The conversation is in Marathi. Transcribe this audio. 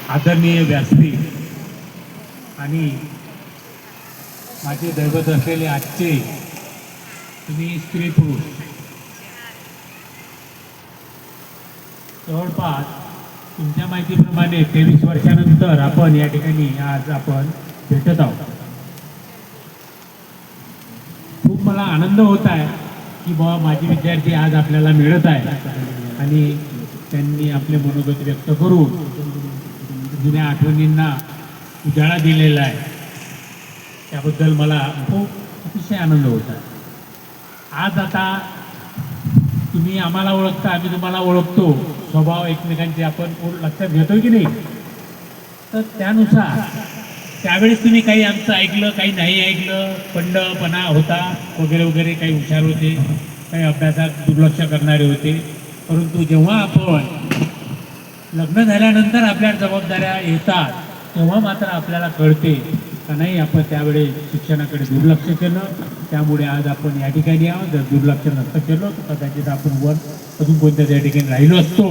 आदरणीय व्यासपीठ आणि माझे दैवत असलेले आजचे तुम्ही स्त्री पुरुष जवळपास तुमच्या माहितीप्रमाणे 23 वर्षानंतर आपण या ठिकाणी आज आपण भेटत आहोत. खूप मला आनंद होत आहे की बाबा माझे विद्यार्थी आज आपल्याला मिळत आहे आणि त्यांनी आपले मनोगत व्यक्त करून जुन्या आठवणींना उजाळा दिलेला आहे. त्याबद्दल मला खूप अतिशय आनंद होत आहे. आज आता तुम्ही आम्हाला ओळखता, आम्ही तुम्हाला ओळखतो, स्वभाव एकमेकांचे आपण लक्षात घेतो की नाही. तर त्यानुसार त्यावेळेस तुम्ही काही आमचं ऐकलं, काही नाही ऐकलं, पंडपणा होता वगैरे वगैरे, काही हुशार होते, काही अभ्यासात दुर्लक्ष करणारे होते. परंतु जेव्हा आपण लग्न झाल्यानंतर आपल्या जबाबदाऱ्या येतात तेव्हा मात्र आपल्याला कळते का नाही आपण त्यावेळेस शिक्षणाकडे दुर्लक्ष केलं. त्यामुळे आज आपण या ठिकाणी आहोत. जर दुर्लक्ष नसतं केलं तर कदाचित आपण अजून कोणत्या त्या ठिकाणी राहिलो असतो.